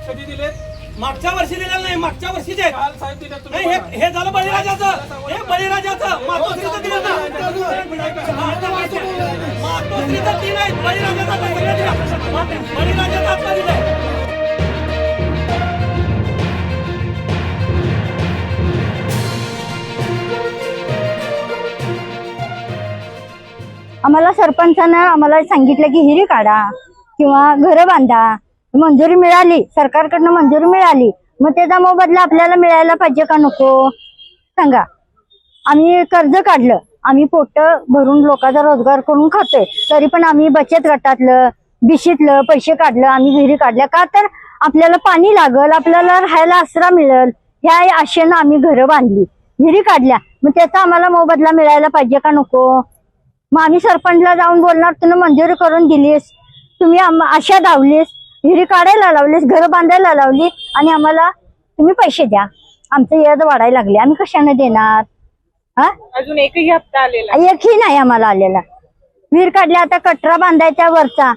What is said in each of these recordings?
कधी दिले? मागच्या वर्षी दिलेलं नाही, मागच्या वर्षीचे हे झालं बळीराजाचं. हे बळीराजाचं मातोश्रीचं दिलं ना, मातोश्रीचं तीन आहे, बळीराजाचं बळीराजाचं आता दिलंय. आम्हाला सरपंचानं आम्हाला सांगितलं की हिरी काढा किंवा घर बांधा, मंजुरी मिळाली, सरकारकडनं मंजुरी मिळाली, मग त्याचा मोबदला आपल्याला मिळायला पाहिजे का नको सांगा. आम्ही कर्ज काढलं, आम्ही पोट भरून लोकांचा रोजगार करून खातोय, तरी पण आम्ही बचत गटातलं बिशीतलं पैसे काढलं, आम्ही विहिरी काढल्या का तर आपल्याला पाणी लागल, आपल्याला राहायला आसरा मिळेल ह्या आशेनं आम्ही घरं बांधली, विहिरी काढल्या, मग त्याचा आम्हाला मोबदला मिळायला पाहिजे का नको. मग आम्ही सरपंचला जाऊन बोलणार, तुम्ही मंजुरी करून दिलीस, तुम्ही आशा धावलीस, विहिरी काढायला लावलीस, घर बांधायला लावली आणि आम्हाला तुम्ही पैसे द्या, आमचं याद वाढायला लागले, आम्ही कशाने देणार. हा अजून एकही हप्ता आलेला एकही नाही आम्हाला आलेला. विहीर काढल्या, आता कटरा बांधायच्या वरचा,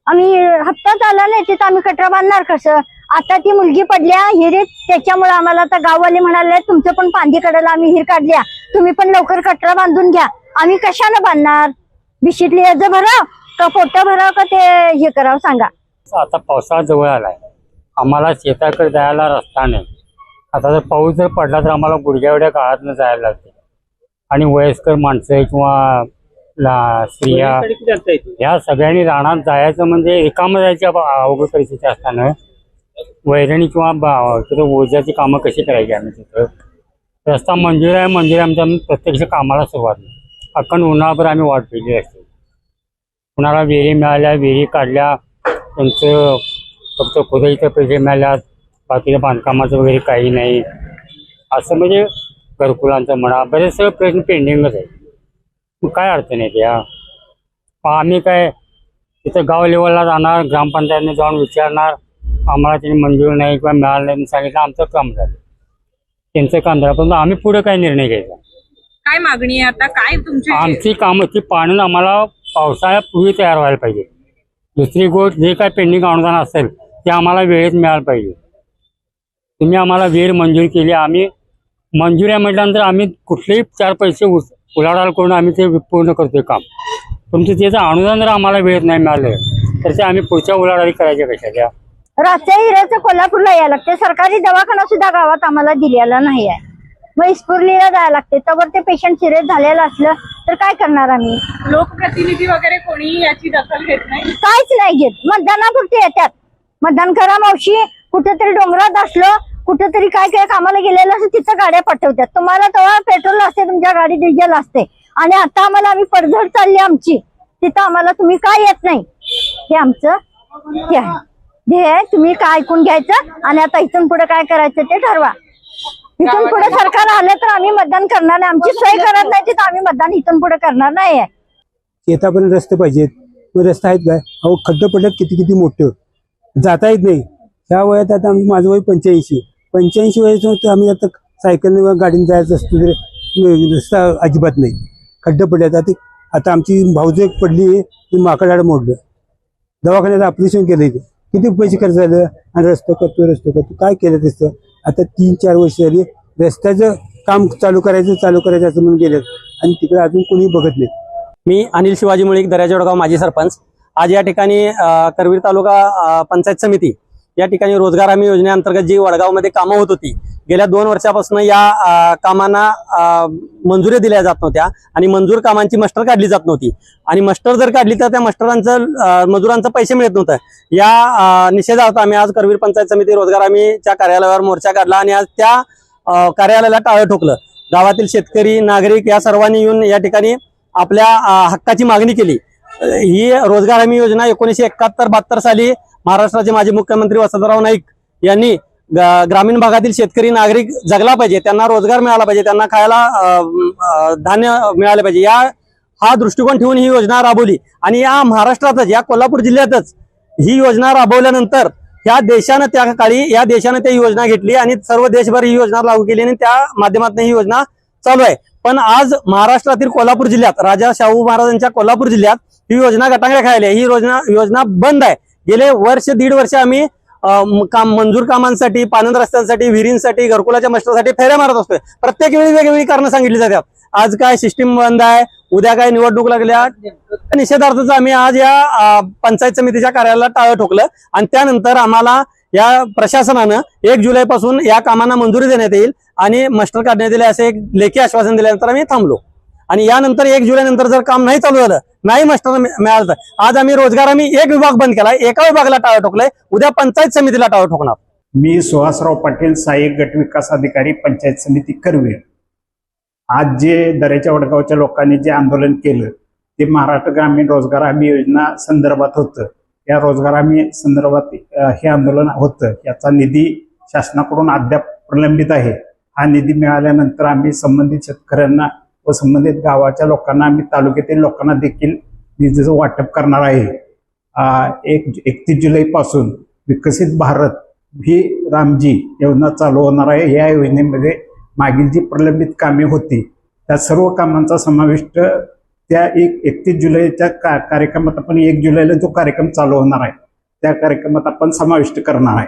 आम्ही हप्ताच आला नाही तिथं आम्ही कटरा बांधणार कसं. आता ती मुलगी पडल्या हिरीत, त्याच्यामुळे आम्हाला आता गाववाले म्हणाले तुमचं पण पांदी कडेला आम्ही हिर काढल्या, तुम्ही पण लवकर कटरा बांधून घ्या. आम्ही कशाला बांधणार, बिशीतली अर्ज भराव का पोट भराव का ते हे करावं सांगा. आता पावसाळा जवळ आलाय, आम्हाला शेताकडे जायला रस्ता नाही. आता जर पाऊस जर पडला तर आम्हाला गुडघ्या एवढ्या काळातनं जायला लागते आणि वयस्कर माणसं किंवा स्त्रिया ह्या सगळ्यांनी रानात जायचं म्हणजे रिकामं जायची अवघड परिस्थिती असताना वैरणी किंवा ऊर्जाची कामं कशी करायची आम्ही तिथं. रस्ता मंजूर आहे, मंजूर आमच्या प्रत्यक्ष कामाला सुरुवात नाही. अखंड उन्हाभर आम्ही वाट पाहिली असते. कुणाला विहिरी मिळाल्या, विहिरी काढल्या, त्यांचं फक्त खोदाईचे पैसे मिळाल्यात, बाकीच्या बांधकामाचं वगैरे काही नाही. असं म्हणजे घरकुलांचं म्हणा, बरेच सगळे प्रश्न पेंडिंगच आहे. मग काय अडचण आहे त्या. आम्ही काय तिथं गाव लेवलला जाणार, ग्रामपंचायतने जाऊन विचारणार, आम्हाला त्यांनी मंजूर नाही किंवा मिळालं नाही सांगितलं, आमचं काम झालं, त्यांचं काम झालं, पण आम्ही पुढे काय निर्णय घ्यायचा. काय मागणी आहे आता, काय तुमची आमची कामं ती पाणी आम्हाला पावसाळ्यापूर्वी तयार व्हायला पाहिजे. दुसरी गोष्ट जे काय पेंडिंग अनुदान असेल ते आम्हाला वेळेत मिळायला पाहिजे. तुम्ही आम्हाला विहीर मंजूर केली, आम्ही मंजुऱ्या म्हटल्यानंतर आम्ही कुठलेही 4 पैसे उलाढाल करून आम्ही ते पूर्ण करतोय काम. तुमचं त्याचं अनुदान जर आम्हाला वेळेत नाही मिळालं तर ते आम्ही पुढच्या उलाढाली करायच्या कशा द्या. रातच्या हिऱ्याचं कोल्हापूरला यायला लागते, सरकारी दवाखाना सुद्धा गावात आम्हाला दिलेला नाही आहे, मग इस्पुर्लीला जायला लागते. तर ते पेशंट सिरियस झालेलं असलं तर काय करणार आम्ही. लोकप्रतिनिधी वगैरे कोणीही याची दखल घेत नाही, काहीच नाही घेत. मतदानापुरते येतात, मतदान करा मावशी, कुठेतरी डोंगरात असलो, कुठेतरी काय काय कामाला गेलेलं असं तिथं गाड्या पाठवतात. तुम्हाला तेव्हा पेट्रोल असते, तुमच्या गाडी डिझेल असते, आणि आता आम्हाला आम्ही पडझड चालली आमची, तिथं आम्हाला तुम्ही काय येत नाही. हे आमचं हे आहे, तुम्ही काय ऐकून घ्यायचं आणि आता इथून पुढे काय करायचं ते ठरवा. इथून पुढे सरकार आलं तर आम्ही मतदान करणार नाही, आमची सोय करत नाही तर आम्ही मतदान इथून पुढे करणार नाही. शेतापर्यंत रस्ते पाहिजेत, रस्ता आहेत काय, अहो खड्डे पडल्यात किती किती मोठं, जाता येत नाही. ह्या वयात आता माझं वय 85, 85 वर्ष आम्ही आता सायकलने गाडीने जायचं असतो तरी रस्ता अजिबात नाही. खड्डे पडले. आता आमची भाऊजं पडली, ती माकडाला मोडलं, दवाखान्यात ऑपरेशन केलं. किती पैसे खर्च झालं आणि रस्ता करतो काय केलं तसं. आता 3-4 वर्ष झाली रस्त्याचं काम चालू करायचं असं म्हणून गेलं आणि तिकडे अजून कोणी बघत नाही. मी अनिल शिवाजी मुळीक, दर्याचे वडगाव माजी सरपंच. आज या ठिकाणी करवीर तालुका पंचायत समिती या ठिकाणी रोजगार हमी योजनेअंतर्गत जी वडगावमध्ये कामं होत होती, गेल्या 2 वर्षापासून या कामांना मंजुरी दिल्या जात नव्हत्या आणि मंजूर कामांची मस्टर काढली जात नव्हती आणि मस्टर जर काढली तर त्या मस्टरांचं मजुरांचं पैसे मिळत नव्हतं. या निषेधार्थ आम्ही आज करवीर पंचायत समिती रोजगार हमीच्या कार्यालयावर मोर्चा काढला आणि आज त्या कार्यालयाला टाळं ठोकलं. गावातील शेतकरी, नागरिक या सर्वांनी येऊन या ठिकाणी आपल्या हक्काची मागणी केली. ही रोजगार हमी योजना 1971-72 साली महाराष्ट्राचे माजी मुख्यमंत्री वसंतराव नाईक यांनी ग्रामीण भागातील शेतकरी नागरिक जगला पाहिजे, त्यांना रोजगार मिळाला पाहिजे, त्यांना खायला धान्य मिळाले पाहिजे, हा दृष्टिकोन ठेवून ही योजना राबवली. आणि या महाराष्ट्रातच, या कोल्हापूर जिल्ह्यातच ही योजना राबवल्यानंतर ह्या देशानं त्या काळी ती योजना घेतली आणि सर्व देशभर ही योजना लागू केली आणि त्या माध्यमातून ही योजना चालू आहे. पण आज महाराष्ट्रातील कोल्हापूर जिल्ह्यात, राजा शाहू महाराजांच्या कोल्हापूर जिल्ह्यात ही योजना गटांगळ्या खायला, ही योजना बंद आहे. गेले 1.5 वर्ष आम्ही मंजूर कामांसाठी, पाणंद रस्त्यांसाठी, विहिरींसाठी, घरकुलाच्या मस्टरसाठी फेऱ्या मारत असतोय. प्रत्येक वेळी वेगवेगळी कारणं सांगितली जातात. आज काय सिस्टीम बंद आहे, उद्या काय निवडणूक लागल्या. निषेधार्थच आम्ही आज या पंचायत समितीच्या कार्यालयाला टाळं ठोकलं आणि त्यानंतर आम्हाला या प्रशासनानं 1 जुलैपासून या कामांना मंजुरी देण्यात येईल आणि मस्टर काढण्यात येईल असे एक लेखी आश्वासन दिल्यानंतर आम्ही थांबलो. आणि यानंतर 1 जुलैनंतर जर काम नाही चालू झालं, नाही मस्टर मिळालं, तर आज आम्ही रोजगार आम्ही एक विभाग बंद केलाय, एका विभागाला टाळं ठोकलंय, उद्या पंचायत समितीला टाळं ठोकणार. मी सुहासराव पाटील, सहाय्यक गट विकास अधिकारी, पंचायत समिती करवीर. आज जे दर्याच्या वडगावच्या लोकांनी जे आंदोलन केलं ते महाराष्ट्र ग्रामीण रोजगार हमी योजना संदर्भात होतं. या रोजगार हमी संदर्भात हे आंदोलन होतं. याचा निधी शासनाकडून अद्याप प्रलंबित आहे. हा निधी मिळाल्यानंतर आम्ही संबंधित शेतकऱ्यांना व संबंधित गावाच्या लोकांना, आम्ही तालुक्यातील लोकांना देखील निधीचं वाटप करणार आहे. 31 जुलैपासून विकसित भारत ही रामजी योजना चालू होणार आहे. या योजनेमध्ये मागील जी प्रलंबित कामे होती त्या सर्व कामांचा समाविष्ट त्या 31 जुलैच्या कार्यक्रमात आपण 1 जुलैला जो कार्यक्रम चालू होणार आहे त्या कार्यक्रमात आपण समाविष्ट करणार आहे.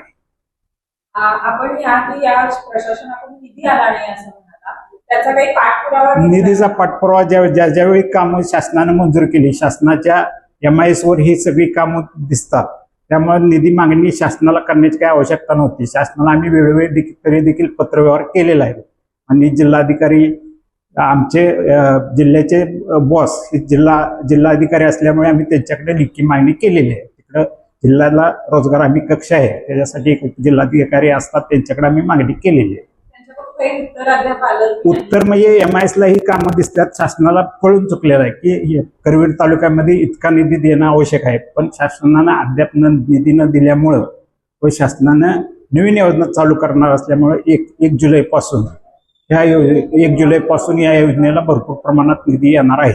आपण या प्रशासनाकडून निधी आला नाही असं म्हणाला, त्याचा काही पाठपुरावा? निधीचा पाठपुरावा ज्यावेळी कामं शासनाने मंजूर केली, शासनाच्या MIS वर ही सगळी कामं दिसतात, त्यामुळे निधी मागणी शासनाला करण्याची काही आवश्यकता नव्हती. शासनाला आम्ही वेळोवेळी तरी देखील पत्रव्यवहार केलेला आहे आणि जिल्हाधिकारी, आमचे जिल्ह्याचे बॉस हे जिल्हाधिकारी असल्यामुळे आम्ही त्यांच्याकडे लेखी मागणी केलेली आहे. तिकडं जिल्ह्याला रोजगार हमी कक्ष आहे, त्याच्यासाठी एक जिल्हाधिकारी असतात, त्यांच्याकडे आम्ही मागणी केलेली आहे. उत्तर म्हणजे MIS ला ही कामं दिसतात. शासनाला कळून चुकलेलं आहे की करवीर तालुक्यामध्ये इतका निधी देणं आवश्यक आहे, पण शासनानं अद्याप निधी न दिल्यामुळं व शासनानं नवीन योजना चालू करणार असल्यामुळे 1 जुलैपासून या योजनेला भरपूर प्रमाणात निधी येणार आहे.